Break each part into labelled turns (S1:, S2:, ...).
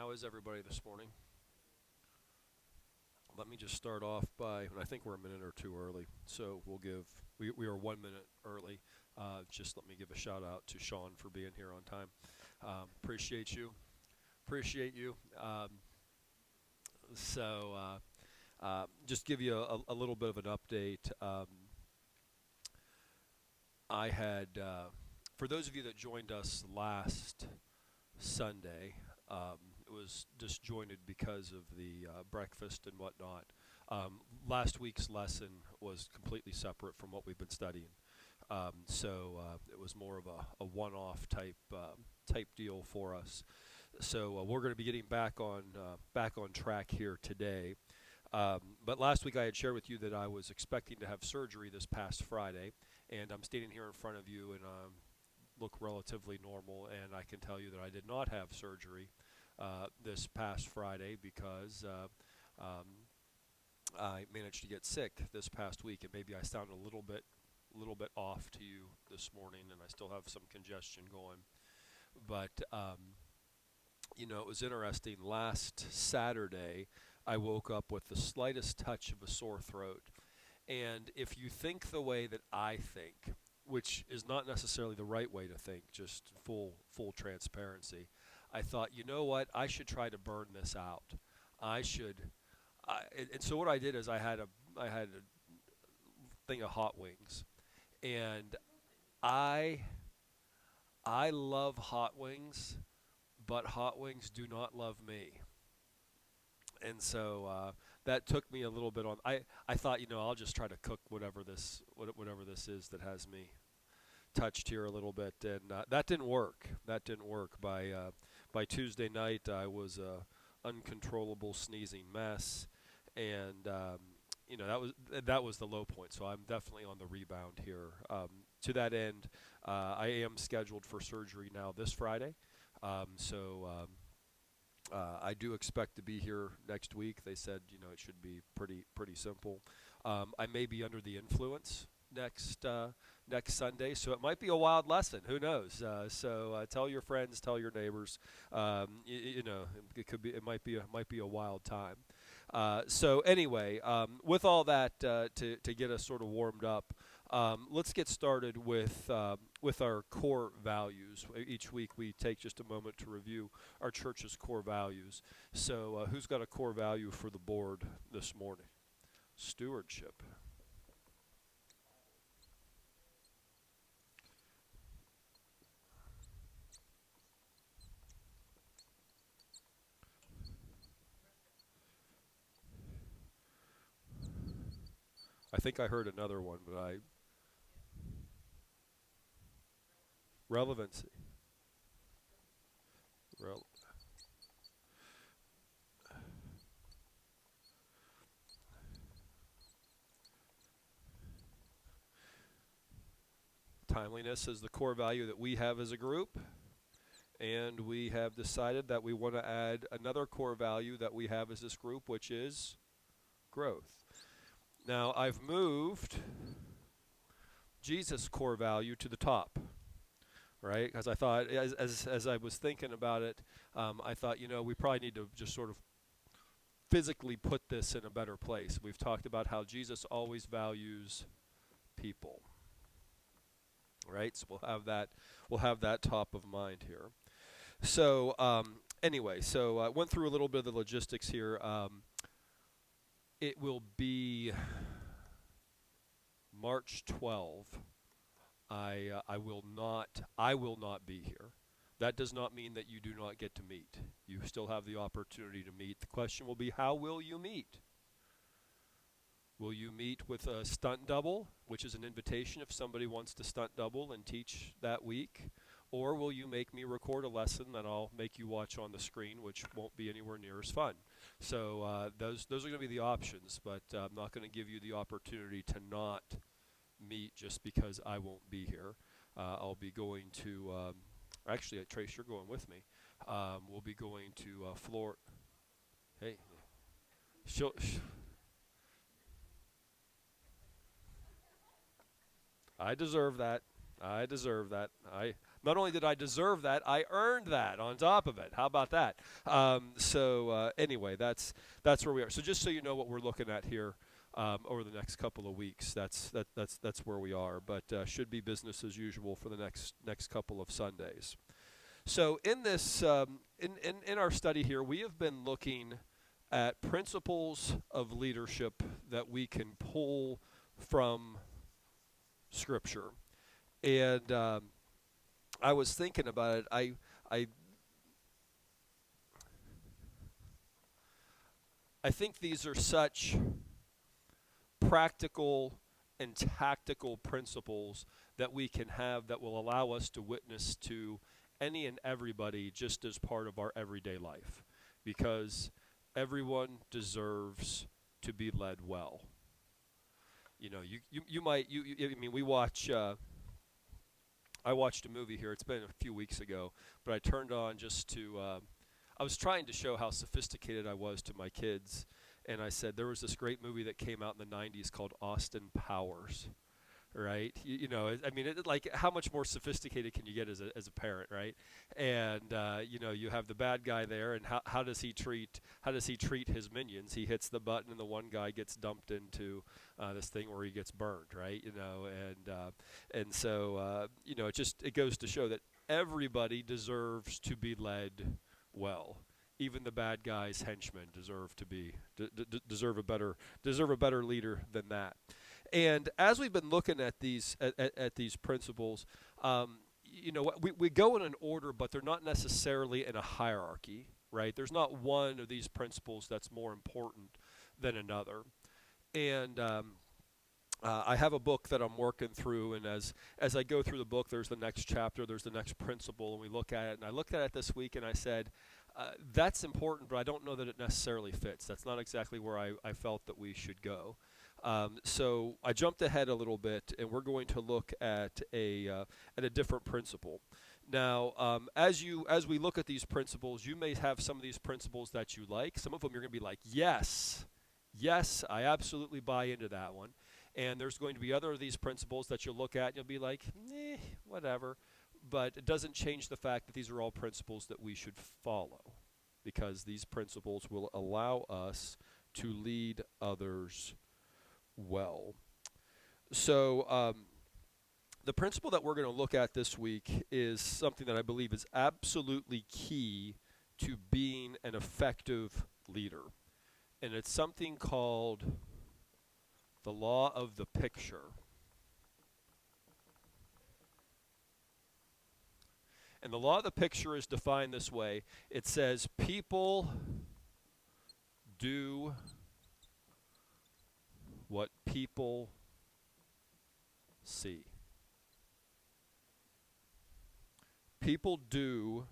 S1: How is everybody this morning? Let me just start off by, and I think we're a minute or two early, so we are 1 minute early. Just let me give a shout out to Sean for being here on time. Appreciate you. Appreciate you. Just give you a little bit of an update. I had, for those of you that joined us last Sunday, it was disjointed because of the breakfast and whatnot. Last week's lesson was completely separate from what we've been studying, it was more of a one-off type deal for us. So we're going to be getting back on track here today. But last week I had shared with you that I was expecting to have surgery this past Friday, and I'm standing here in front of you and look relatively normal, and I can tell you that I did not have surgery this past Friday because I managed to get sick this past week, and maybe I sound a little bit off to you this morning, and I still have some congestion going. But it was interesting. Last Saturday, I woke up with the slightest touch of a sore throat, and if you think the way that I think, which is not necessarily the right way to think, just full transparency, I thought, you know what, I should try to burn this out. And so what I did is I had a thing of hot wings, and I love hot wings, but hot wings do not love me. And so that took me a little bit on. I thought, I'll just try to cook whatever this is that has me touched here a little bit, and that didn't work. By Tuesday night, I was a uncontrollable sneezing mess, and that was the low point. So I'm definitely on the rebound here. To that end, I am scheduled for surgery now this Friday. I do expect to be here next week. They said, it should be pretty simple. I may be under the influence next Sunday, so it might be a wild lesson. Who knows? Tell your friends, tell your neighbors. It might be a wild time. Anyway, with all that to get us sort of warmed up, let's get started with our core values. Each week we take just a moment to review our church's core values. So who's got a core value for the board this morning? Stewardship. I think I heard another one, but relevancy. Rel- Timeliness is the core value that we have as a group, and we have decided that we want to add another core value that we have as this group, which is growth. Now, I've moved Jesus' core value to the top, right? Because I thought, as I was thinking about it, I thought, we probably need to just sort of physically put this in a better place. We've talked about how Jesus always values people, right? So we'll have that top of mind here. So anyway, I went through a little bit of the logistics here. It will be March 12. I will not be here. That does not mean that you do not get to meet. You still have the opportunity to meet. The question will be, how will you meet? Will you meet with a stunt double, which is an invitation if somebody wants to stunt double and teach that week? Or will you make me record a lesson that I'll make you watch on the screen, which won't be anywhere near as fun? So those are going to be the options, but I'm not going to give you the opportunity to not meet just because I won't be here. I'll be going to, actually, Trace, you're going with me. We'll be going to Florida. Hey, I deserve that. Not only did I deserve that, I earned that on top of it. How about that? Anyway, that's where we are. So just so you know what we're looking at here over the next couple of weeks, that's where we are. But should be business as usual for the next couple of Sundays. So in this in our study here, we have been looking at principles of leadership that we can pull from Scripture. And I was thinking about it. I think these are such practical and tactical principles that we can have that will allow us to witness to any and everybody just as part of our everyday life, because everyone deserves to be led well. You know, you might I mean, we watch. I watched a movie here. It's been a few weeks ago, but I turned on just to. I was trying to show how sophisticated I was to my kids, and I said there was this great movie that came out in the '90s called Austin Powers. Right? You know, I mean, like, how much more sophisticated can you get as a parent, right? And you know, you have the bad guy there, and how does he treat his minions? He hits the button, and the one guy gets dumped into this thing where he gets burned, right? You know, and so you know, it goes to show that everybody deserves to be led well. Even the bad guy's henchmen deserve to be deserve a better leader than that. And as we've been looking at these principles, you know, we go in an order, but they're not necessarily in a hierarchy, right? There's not one of these principles that's more important than another. And I have a book that I'm working through, and as I go through the book, there's the next chapter, there's the next principle, and we look at it. And I looked at it this week, and I said, that's important, but I don't know that it necessarily fits. That's not exactly where I felt that we should go. So I jumped ahead a little bit, and we're going to look at a different principle. Now, as we look at these principles, you may have some of these principles that you like. Some of them you're going to be like, yes, I absolutely buy into that one. And there's going to be other of these principles that you'll look at, and you'll be like, whatever. But it doesn't change the fact that these are all principles that we should follow, because these principles will allow us to lead others well. So the principle that we're going to look at this week is something that I believe is absolutely key to being an effective leader. And it's something called the law of the picture. And the law of the picture is defined this way. It says people do what people see. People do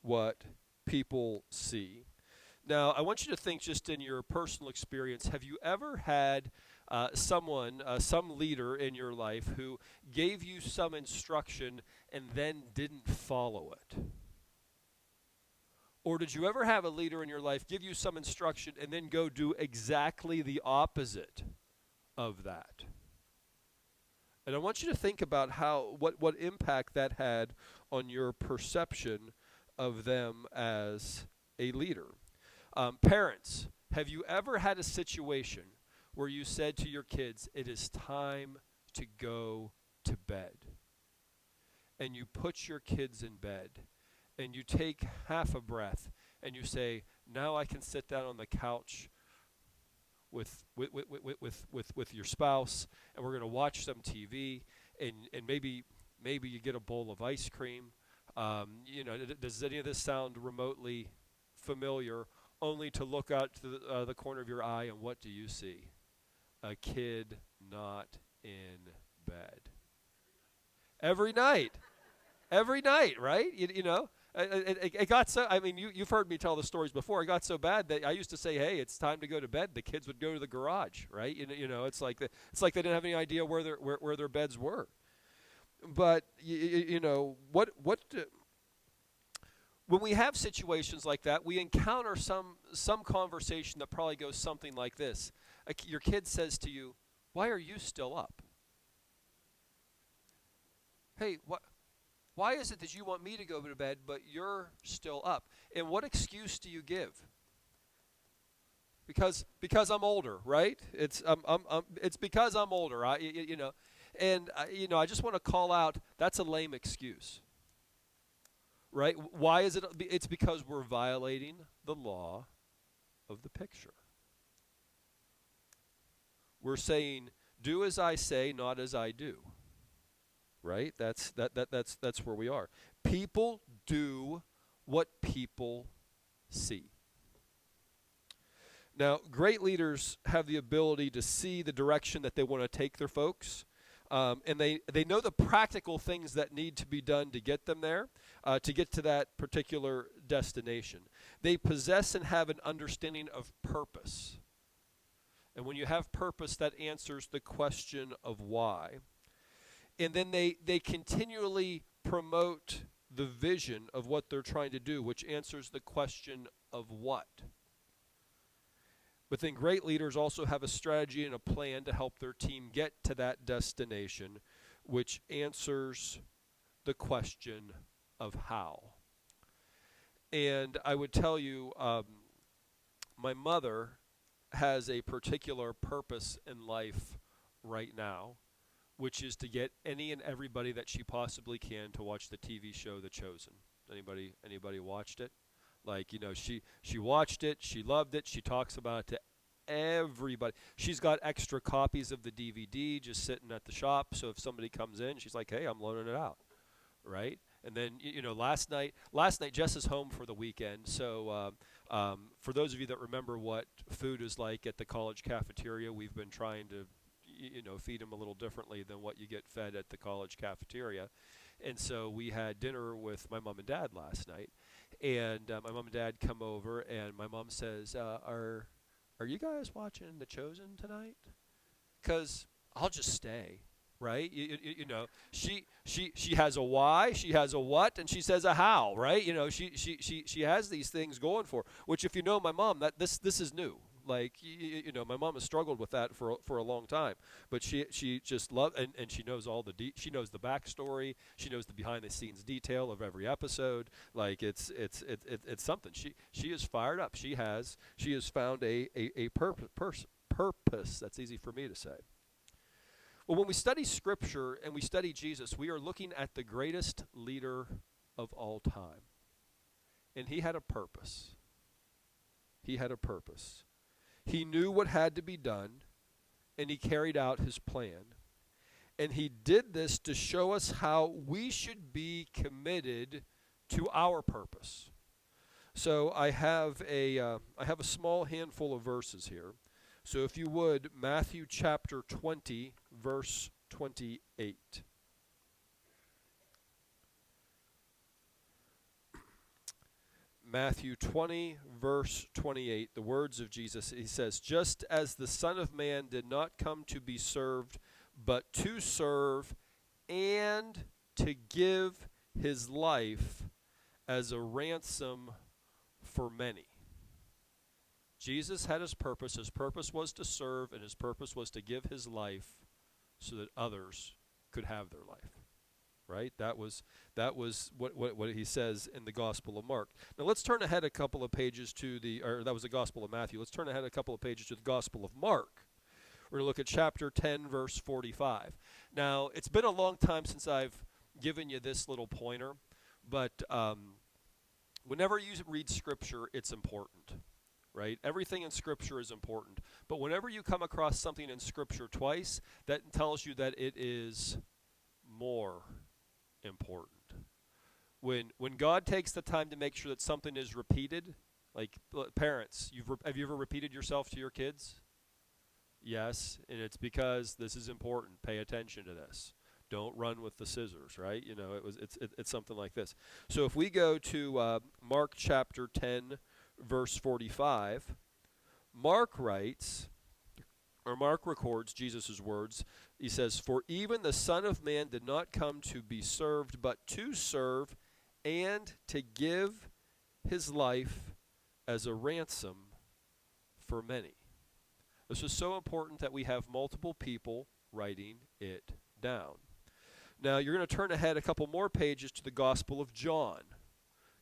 S1: what people see. Now, I want you to think, just in your personal experience, have you ever had someone, some leader in your life who gave you some instruction and then didn't follow it? Or did you ever have a leader in your life give you some instruction and then go do exactly the opposite of that? And I want you to think about what impact that had on your perception of them as a leader. Parents, have you ever had a situation where you said to your kids, it is time to go to bed? And you put your kids in bed, and you take half a breath, and you say, now I can sit down on the couch with your spouse, and we're going to watch some TV, and maybe you get a bowl of ice cream. You know, does any of this sound remotely familiar? Only to look out to the corner of your eye, and what do you see? A kid not in bed. Every night, right? You know, it got so. I mean, you've heard me tell the stories before. It got so bad that I used to say, "Hey, it's time to go to bed." The kids would go to the garage, right? You know, it's like they didn't have any idea where their beds were. But you know what. When we have situations like that, we encounter some conversation that probably goes something like this. Your kid says to you, "Why are you still up?" Hey, what? Why is it that you want me to go to bed, but you're still up? And what excuse do you give? Because I'm older, right? It's because I'm older. I just want to call out that's a lame excuse, right? Why is it? It's because we're violating the law of the picture. We're saying, "Do as I say, not as I do." Right? That's where we are. People do what people see. Now, great leaders have the ability to see the direction that they want to take their folks, and they know the practical things that need to be done to get them there, to get to that particular destination. They possess and have an understanding of purpose. And when you have purpose, that answers the question of why. And then they continually promote the vision of what they're trying to do, which answers the question of what. But then great leaders also have a strategy and a plan to help their team get to that destination, which answers the question of how. And I would tell you, my mother has a particular purpose in life right now, which is to get any and everybody that she possibly can to watch the TV show The Chosen. Anybody watched it? Like, she watched it, she loved it, she talks about it to everybody. She's got extra copies of the DVD just sitting at the shop, so if somebody comes in, she's like, "Hey, I'm loaning it out." Right? And then, last night Jess is home for the weekend, so for those of you that remember what food is like at the college cafeteria, we've been trying to feed them a little differently than what you get fed at the college cafeteria. And so we had dinner with my mom and dad last night, and my mom and dad come over, and my mom says, are you guys watching The Chosen tonight? Because I'll just stay, right? She has a why, she has a what, and she says a how, right? She has these things going for her, which, if you know my mom, that this is new. Like, my mom has struggled with that for a long time, but she just loves, and she knows she knows the backstory, she knows the behind the scenes detail of every episode. Like, it's something. She is fired up. She has found a purpose. That's easy for me to say. Well, when we study Scripture and we study Jesus, we are looking at the greatest leader of all time, and he had a purpose. He had a purpose. He knew what had to be done, and he carried out his plan. And he did this to show us how we should be committed to our purpose. So I have a small handful of verses here. So if you would, Matthew chapter 20, verse 28. Matthew 20, verse 28, the words of Jesus, he says, "Just as the Son of Man did not come to be served, but to serve and to give his life as a ransom for many." Jesus had his purpose. His purpose was to serve, and his purpose was to give his life so that others could have their life. Right? That was what he says in the Gospel of Mark. Now let's turn ahead a couple of pages that was the Gospel of Matthew. Let's turn ahead a couple of pages to the Gospel of Mark. We're going to look at chapter 10, verse 45. Now, it's been a long time since I've given you this little pointer, but whenever you read Scripture, it's important. Right? Everything in Scripture is important. But whenever you come across something in Scripture twice, that tells you that it is more important. When God takes the time to make sure that something is repeated, like parents, have you ever repeated yourself to your kids? Yes, and it's because this is important. Pay attention to this. Don't run with the scissors, right? It's something like this. So if we go to Mark chapter 10, verse 45, Mark records Jesus' words. He says, "For even the Son of Man did not come to be served, but to serve and to give his life as a ransom for many." This is so important that we have multiple people writing it down. Now, you're going to turn ahead a couple more pages to the Gospel of John.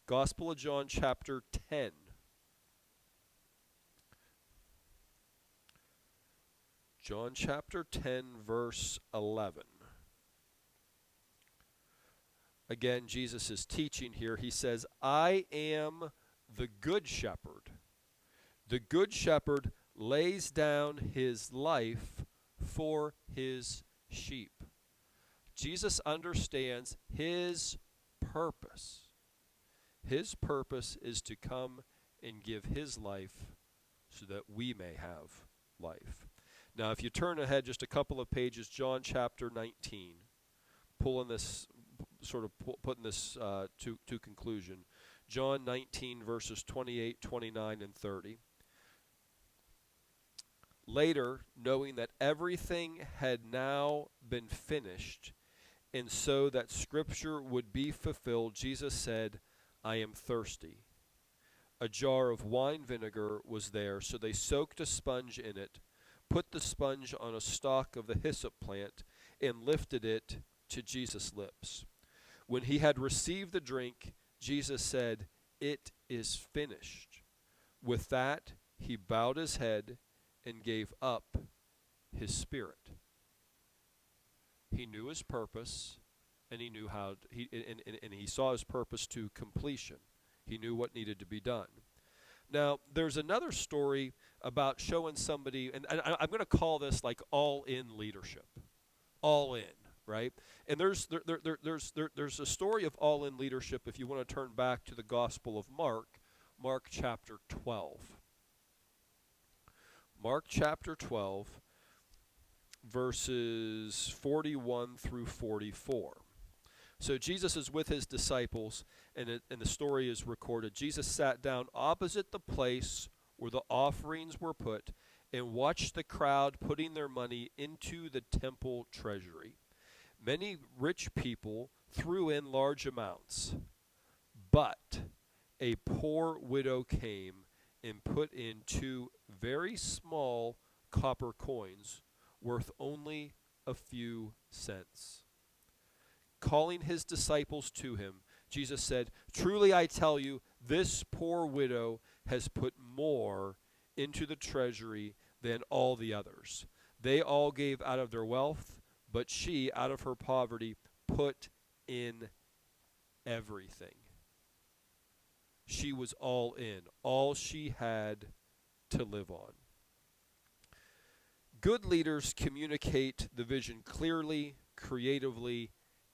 S1: Gospel of John, chapter 10. John chapter 10, verse 11. Again, Jesus is teaching here. He says, I am the good shepherd. The good shepherd lays down his life for his sheep. Jesus understands his purpose. His purpose is to come and give his life so that we may have life. Now, if you turn ahead just a couple of pages, John chapter 19, putting this to conclusion. John 19, verses 28, 29, and 30. Later, knowing that everything had now been finished, and so that Scripture would be fulfilled, Jesus said, I am thirsty. A jar of wine vinegar was there, so they soaked a sponge in it, put the sponge on a stalk of the hyssop plant, and lifted it to Jesus' lips. When he had received the drink, Jesus said, It is finished. With that, he bowed his head and gave up his spirit. He knew his purpose, and he knew how he saw his purpose to completion. He knew what needed to be done. Now, there's another story about showing somebody, and I'm going to call this like all-in leadership. All in, right? And there's a story of all-in leadership if you want to turn back to the Gospel of Mark, Mark chapter 12. Mark chapter 12, verses 41 through 44. So Jesus is with his disciples, and the story is recorded. Jesus sat down opposite the place where the offerings were put and watched the crowd putting their money into the temple treasury. Many rich people threw in large amounts, but a poor widow came and put in 2 very small copper coins worth only a few cents. Calling his disciples to him, Jesus said, Truly I tell you, this poor widow has put more into the treasury than all the others. They all gave out of their wealth, but she, out of her poverty, put in everything. She was all in, all she had to live on. Good leaders communicate the vision clearly, creatively,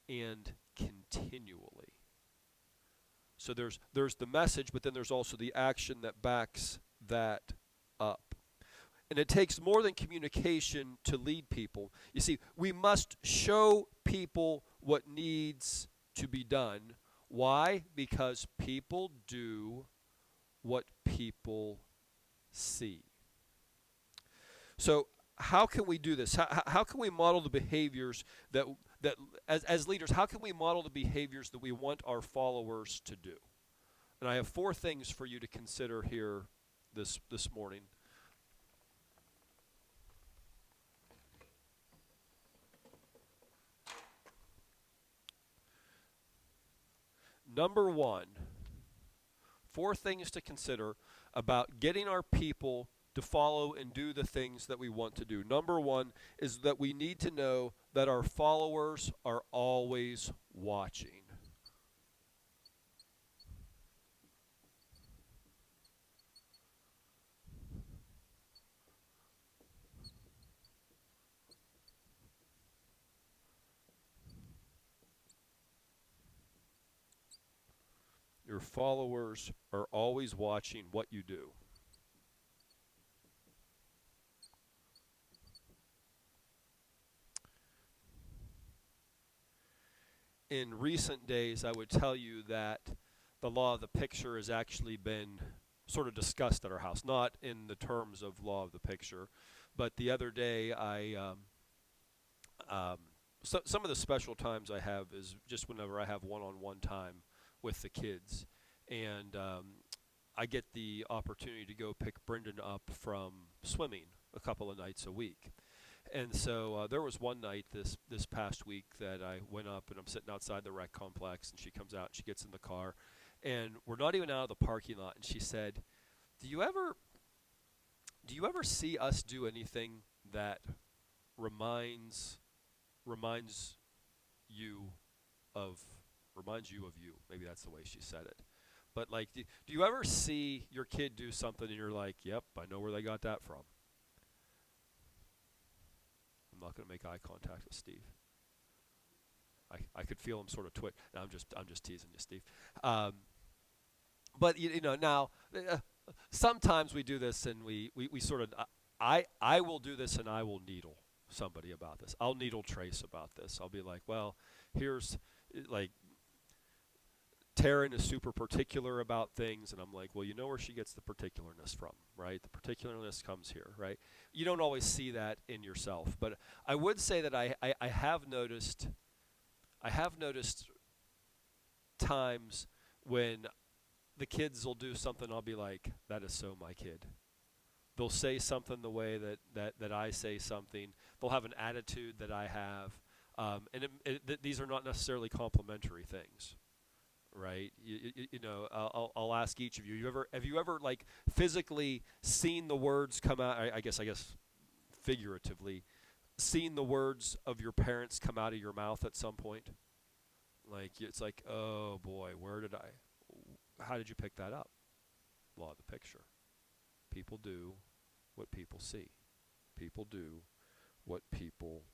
S1: and continually. So there's the message, but then there's also the action that backs that up. And it takes more than communication to lead people. You see, we must show people what needs to be done. Why? Because people do what people see. So how can we do this? How can we model the behaviors that as leaders, how can we model the behaviors that we want our followers to do? And I have 4 things for you to consider here this morning. Number 1, 4 things to consider about getting our people to follow and do the things that we want to do. Number 1 is that we need to know that our followers are always watching. Your followers are always watching what you do. In recent days, I would tell you that the law of the picture has actually been sort of discussed at our house, not in the terms of law of the picture, but the other day some of the special times I have is just whenever I have one-on-one time with the kids, and I get the opportunity to go pick Brendan up from swimming a couple of nights a week. And so there was one night this past week that I went up and I'm sitting outside the rec complex, and she comes out and she gets in the car, and we're not even out of the parking lot, and she said, "Do you ever see us do anything that reminds reminds you of you?" Maybe that's the way she said it. But like, do you ever see your kid do something and you're like, "Yep, I know where they got that from." I'm not going to make eye contact with Steve. I could feel him sort of twitch. No, I'm just teasing you, Steve. Um, but you know, now sometimes we do this, and we sort of I will do this, and I will needle somebody about this. I'll needle Trace about this. I'll be like, well, here's like Taryn is super particular about things, and I'm like, well, you know where she gets the particularness from, right? The particularness comes here, right? You don't always see that in yourself, but I would say that I have noticed times when the kids will do something, I'll be like, that is so my kid. They'll say something the way that I say something. They'll have an attitude that I have, these are not necessarily complimentary things. Right, you know, I'll ask each of you. Have you ever like physically seen the words come out? I guess figuratively, seen the words of your parents come out of your mouth at some point? Like it's like, oh boy, how did you pick that up? Law of the picture. People do what people see. People do what people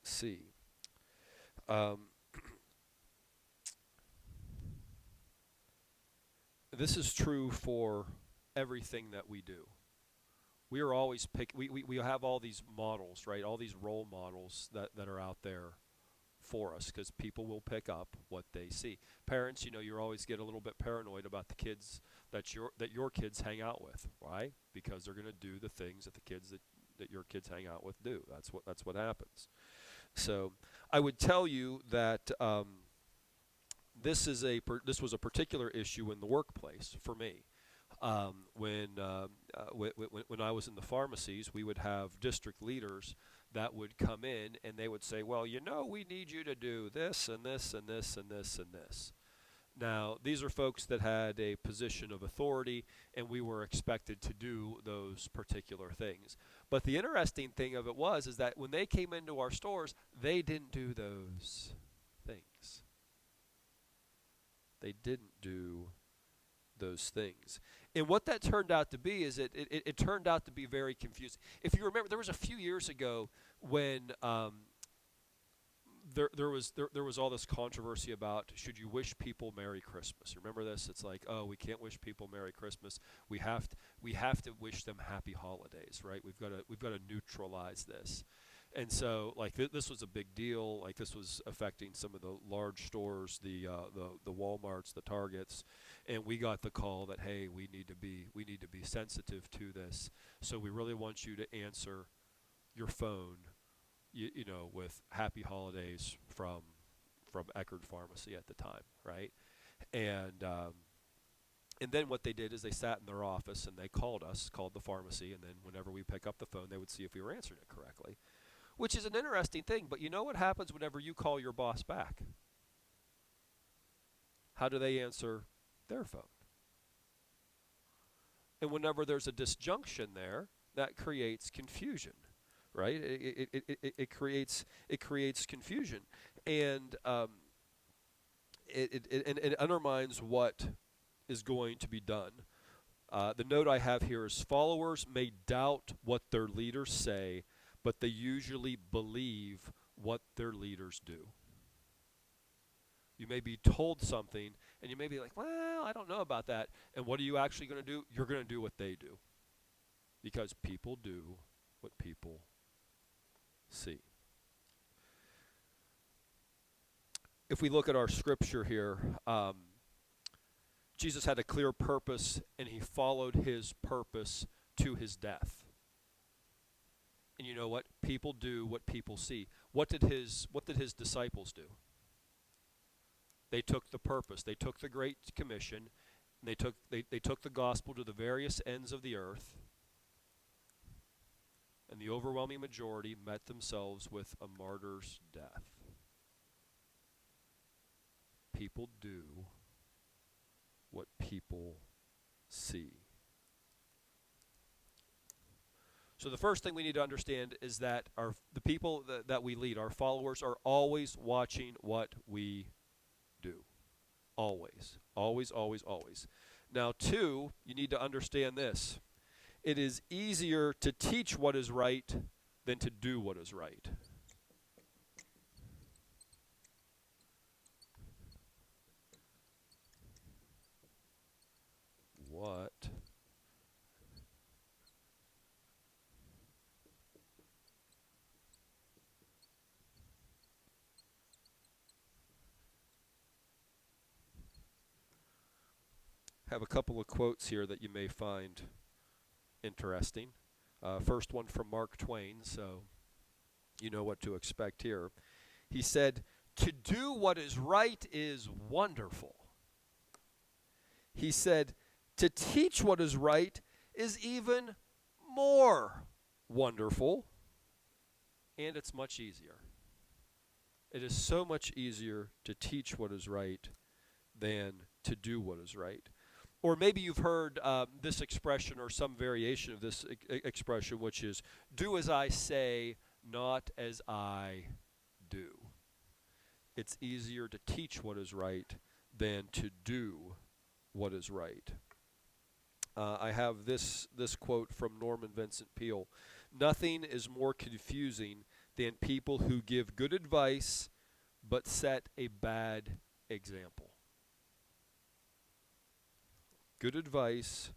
S1: see. This is true for everything that we do. We are always we have all these models, right? All these role models that are out there for us, because people will pick up what they see. Parents, you know, you always get a little bit paranoid about the kids that your kids hang out with. Why? Because they're going to do the things that the kids that your kids hang out with do. That's what happens. So I would tell you that this was a particular issue in the workplace for me. When I was in the pharmacies, we would have district leaders that would come in and they would say, well, you know, we need you to do this and this and this and this and this. Now, these are folks that had a position of authority, and we were expected to do those particular things. But the interesting thing of it is that when they came into our stores, they didn't do those things. They didn't do those things. And what that turned out to be is it turned out to be very confusing. If you remember, there was a few years ago when there was all this controversy about should you wish people Merry Christmas. Remember this? It's like, oh, we can't wish people Merry Christmas. We have to wish them Happy Holidays, right? We've got to neutralize this. And so, like, this was a big deal. Like, this was affecting some of the large stores, the Walmarts, the Targets, and we got the call that, hey, we need to be sensitive to this. So we really want you to answer your phone, you know, with Happy Holidays from Eckerd Pharmacy at the time, right? And then what they did is they sat in their office and they called the pharmacy, and then whenever we pick up the phone, they would see if we were answering it correctly. Which is an interesting thing, but you know what happens whenever you call your boss back? How do they answer their phone? And whenever there's a disjunction there, that creates confusion, right? It creates confusion, and it undermines what is going to be done. The note I have here is followers may doubt what their leaders say, but they usually believe what their leaders do. You may be told something, and you may be like, well, I don't know about that. And what are you actually going to do? You're going to do what they do. Because people do what people see. If we look at our scripture here, Jesus had a clear purpose, and he followed his purpose to his death. And you know what? People do what people see. What did his disciples do? They took the purpose. They took the Great Commission. And they took the gospel to the various ends of the earth. and the overwhelming majority met themselves with a martyr's death. People do what people see. So the first thing we need to understand is that the people that we lead, our followers, are always watching what we do. Always. Always, always, always. Now, two, you need to understand this. It is easier to teach what is right than to do what is right. What? Have a couple of quotes here that you may find interesting. First one from Mark Twain, so you know what to expect here. He said, "To do what is right is wonderful." He said, "To teach what is right is even more wonderful, and it's much easier." It is so much easier to teach what is right than to do what is right. Or maybe you've heard this expression or some variation of this expression, which is, "Do as I say, not as I do." It's easier to teach what is right than to do what is right. I have this quote from Norman Vincent Peale. "Nothing is more confusing than people who give good advice but set a bad example." Good advice,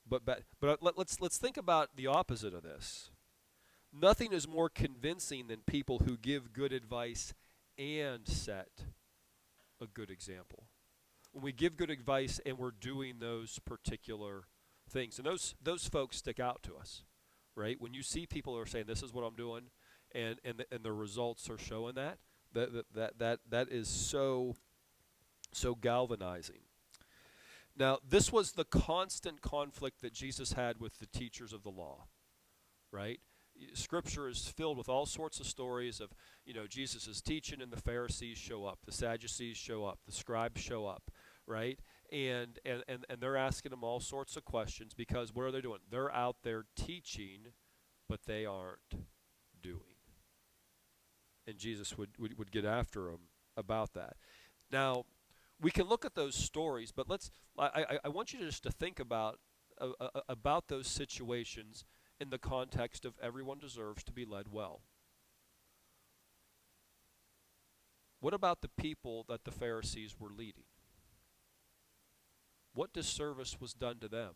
S1: but bad. But let's think about the opposite of this. Nothing is more convincing than people who give good advice and set a good example. When we give good advice and we're doing those particular things, and those folks stick out to us, right? When you see people who are saying, "This is what I'm doing," and the results are showing that is so galvanizing. Now, this was the constant conflict that Jesus had with the teachers of the law, right? Scripture is filled with all sorts of stories of, Jesus is teaching and the Pharisees show up, the Sadducees show up, the scribes show up, right? And they're asking him all sorts of questions because what are they doing? They're out there teaching, but they aren't doing. And Jesus would get after them about that. Now, we can look at those stories, but I want you just to think about those situations in the context of everyone deserves to be led well. What about the people that the Pharisees were leading? What disservice was done to them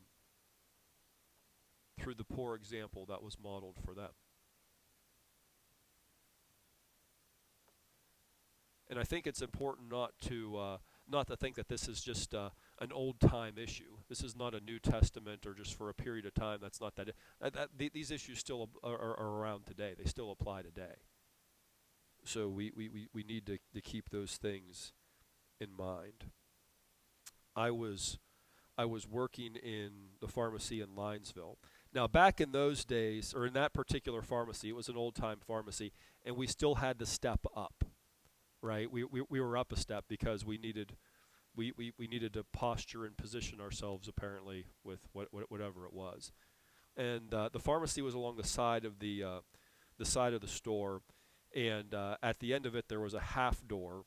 S1: through the poor example that was modeled for them? And I think it's important not to think that this is just an old-time issue. This is not a New Testament or just for a period of time. That's not that. These issues still are around today. They still apply today. So we need to keep those things in mind. I was working in the pharmacy in Linesville. Now, back in those days, or in that particular pharmacy, it was an old-time pharmacy, and we still had to step up. Right, we were up a step because we needed to posture and position ourselves apparently with whatever it was, and the pharmacy was along the side of the store, and at the end of it there was a half door,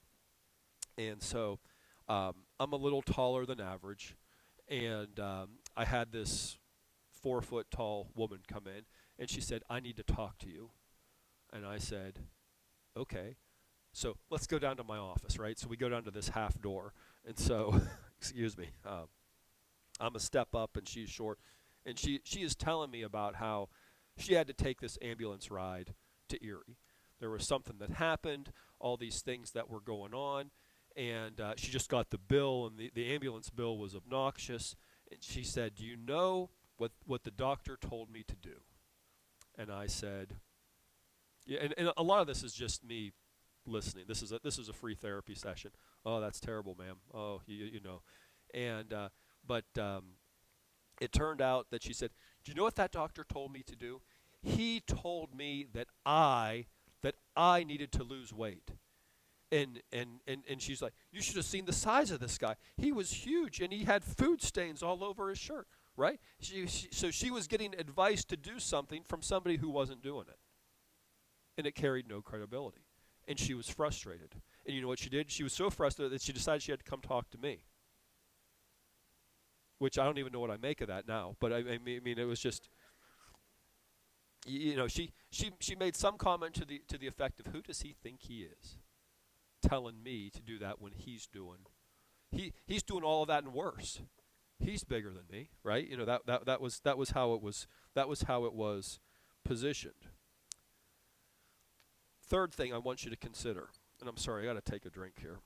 S1: and so I'm a little taller than average, and I had this 4-foot tall woman come in, and she said, "I need to talk to you," and I said, "Okay." So let's go down to my office, right? So we go down to this half door. And so, excuse me, I'm a step up and she's short. And she is telling me about how she had to take this ambulance ride to Erie. There was something that happened, all these things that were going on. And she just got the bill, and the ambulance bill was obnoxious. And she said, "Do you know what the doctor told me to do?" And I said, yeah, and a lot of this is just me listening. This is a free therapy session. "Oh, that's terrible, ma'am. Oh, you know." And but it turned out that she said, "Do you know what that doctor told me to do? He told me that I needed to lose weight. And she's like, you should have seen the size of this guy. He was huge, and he had food stains all over his shirt, right? So she was getting advice to do something from somebody who wasn't doing it. And it carried no credibility. And she was frustrated. And you know what she did? She was so frustrated that she decided she had to come talk to me. Which I don't even know what I make of that now. But I mean, it was just, she made some comment to the effect of, who does he think he is, telling me to do that when he's doing all of that and worse. He's bigger than me, right? That was how it was positioned. Third thing I want you to consider, and I'm sorry, I got to take a drink here.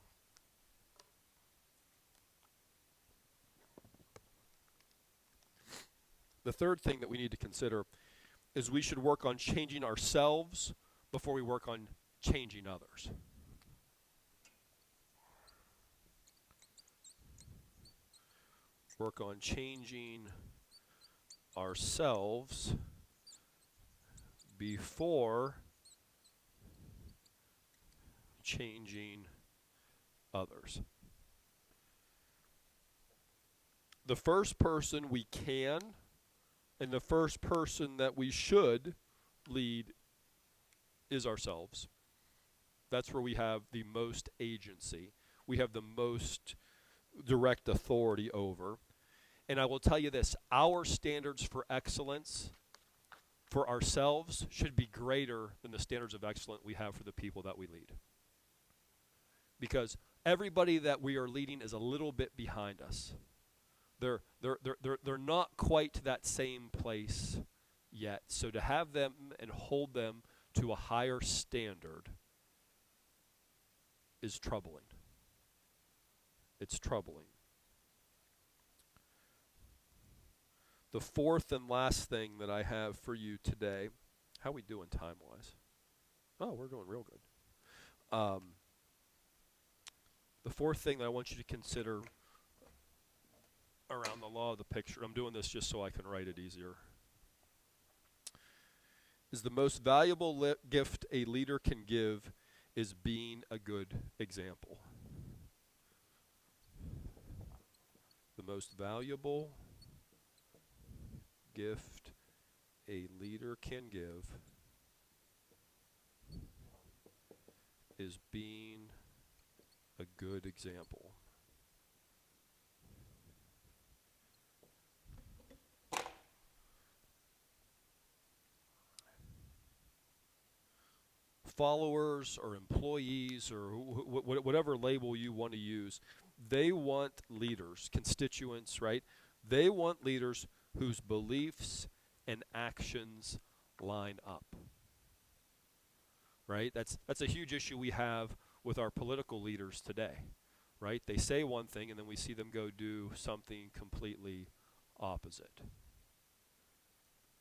S1: The third thing that we need to consider is we should work on changing ourselves before we work on changing others. Work on changing ourselves before changing others. The first person we can and the first person that we should lead is ourselves. That's where we have the most agency. We have the most direct authority over. And I will tell you this, our standards for excellence for ourselves should be greater than the standards of excellence we have for the people that we lead. Because everybody that we are leading is a little bit behind us. They're not quite to that same place yet. So to have them and hold them to a higher standard is troubling. It's troubling. The fourth and last thing that I have for you today, how are we doing time-wise? Oh, we're doing real good. The fourth thing that I want you to consider around the law of the picture, I'm doing this just so I can write it easier, is the most valuable gift a leader can give is being a good example. The most valuable gift a leader can give is being a good example. Followers or employees or whatever label you want to use, they want leaders, constituents, right? They want leaders whose beliefs and actions line up, right? That's a huge issue we have with our political leaders today, right? They say one thing and then we see them go do something completely opposite.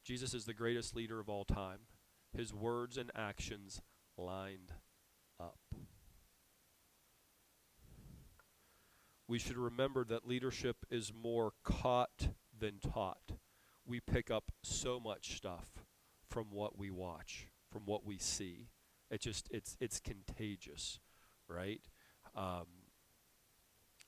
S1: Jesus is the greatest leader of all time. His words and actions lined up. We should remember that leadership is more caught than taught. We pick up so much stuff from what we watch, from what we see. It's contagious, right?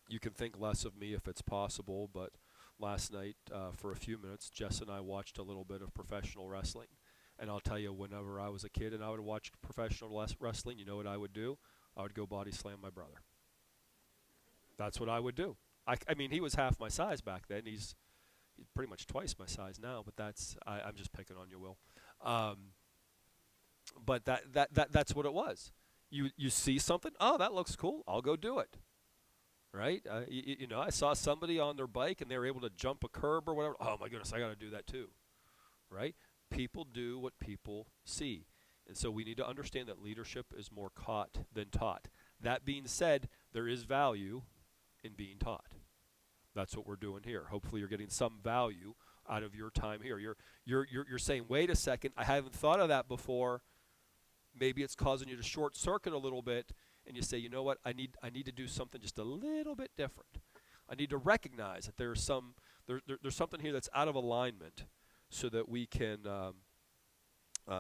S1: You can think less of me if it's possible, but last night, for a few minutes, Jess and I watched a little bit of professional wrestling. And I'll tell you, whenever I was a kid and I would watch professional wrestling, you know what I would do? I would go body slam my brother. That's what I would do. I mean, he was half my size back then. He's pretty much twice my size now, but I'm just picking on you, Will. But that's what it was. You see something, oh, that looks cool, I'll go do it. Right? I saw somebody on their bike and they were able to jump a curb or whatever. Oh my goodness, I got to do that too. Right? People do what people see. And so we need to understand that leadership is more caught than taught. That being said, there is value in being taught. That's what we're doing here. Hopefully you're getting some value out of your time here. You're saying, wait a second, I haven't thought of that before. Maybe it's causing you to short circuit a little bit, and you say, you know what, I need to do something just a little bit different. I need to recognize that there's something here that's out of alignment, so that we can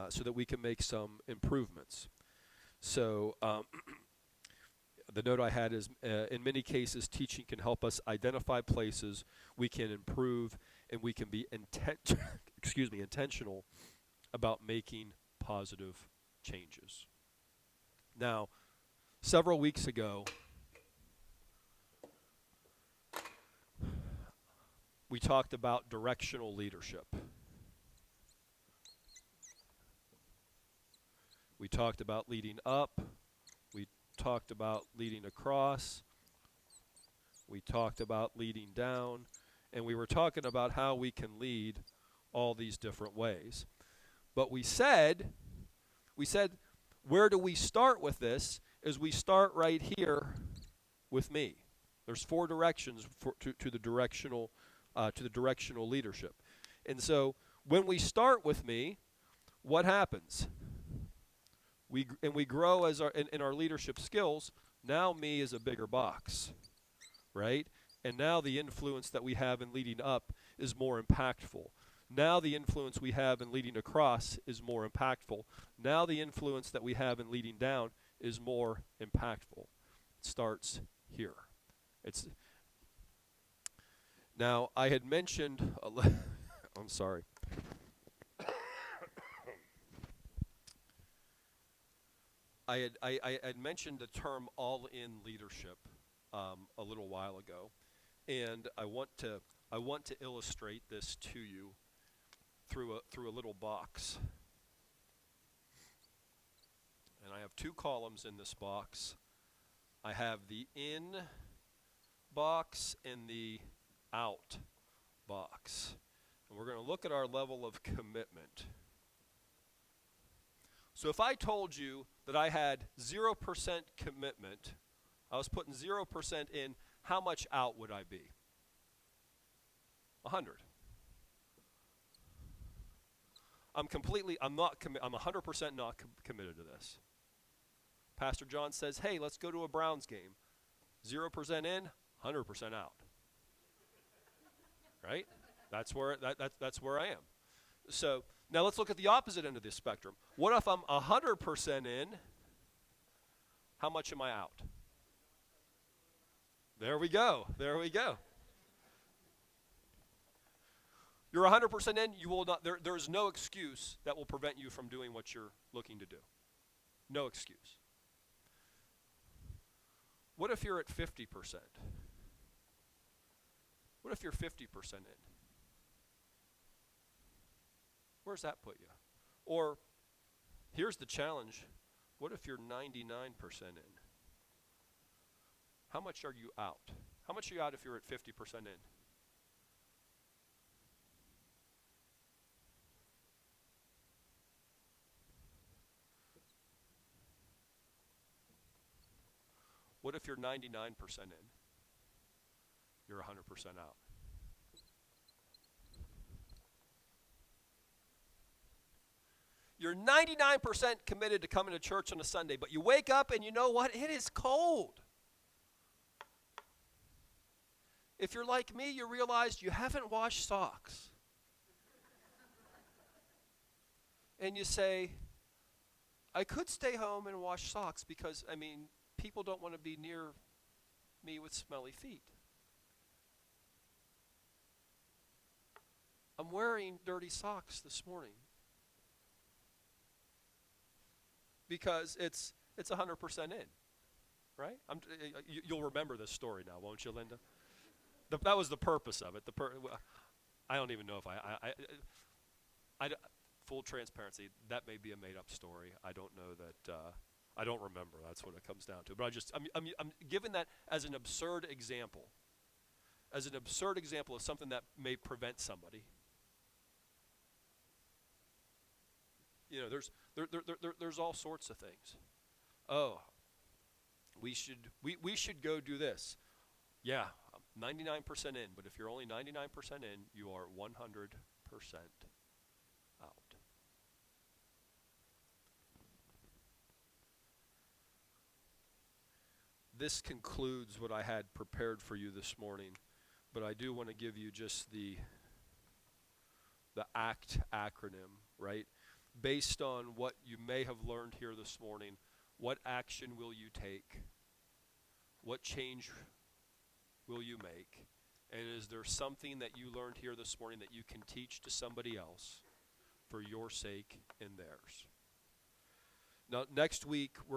S1: so that we can make some improvements. So the note I had is, in many cases, teaching can help us identify places we can improve, and we can be intentional about making positive changes. Now, several weeks ago, we talked about directional leadership. We talked about leading up. We talked about leading across. We talked about leading down. And we were talking about how we can lead all these different ways. But we said, where do we start with this? Is we start right here with me. There's 4 directions to the directional leadership. And so when we start with me, what happens? We grow as in our leadership skills. Now me is a bigger box, right? And now the influence that we have in leading up is more impactful. Now the influence we have in leading across is more impactful. Now the influence that we have in leading down is more impactful. It starts here. Now I had mentioned, I'm sorry. I had mentioned the term all-in leadership a little while ago, and I want to illustrate this to you through a little box. And I have 2 columns in this box. I have the in box and the out box. And we're going to look at our level of commitment. So if I told you that I had 0% commitment, I was putting 0% in, how much out would I be? 100. I'm 100% not committed to this. Pastor John says, hey, let's go to a Browns game. 0% in, 100% out. Right? That's where I am. So now let's look at the opposite end of this spectrum. What if I'm 100% in? How much am I out? There we go. You're 100% in, you will not. There's no excuse that will prevent you from doing what you're looking to do. No excuse. What if you're at 50%? What if you're 50% in? Where's that put you? Or here's the challenge. What if you're 99% in? How much are you out? How much are you out if you're at 50% in? What if you're 99% in? You're 100% out. You're 99% committed to coming to church on a Sunday, but you wake up and you know what? It is cold. If you're like me, you realize you haven't washed socks. And you say, I could stay home and wash socks because, people don't want to be near me with smelly feet. I'm wearing dirty socks this morning because it's 100% in, right? You'll remember this story now, won't you, Linda? That was the purpose of it. I don't even know if I full transparency, that may be a made-up story. I don't know that. I don't remember. That's what it comes down to. But I'm giving that as an absurd example. As an absurd example of something that may prevent somebody. There's all sorts of things. Oh, we should go do this. Yeah, 99% in, but if you're only 99% in, you are 100% out. This concludes what I had prepared for you this morning, but I do want to give you just the ACT acronym, right? based on what you may have learned here this morning, what action will you take? What change will you make? And is there something that you learned here this morning that you can teach to somebody else for your sake and theirs? Now, next week, we're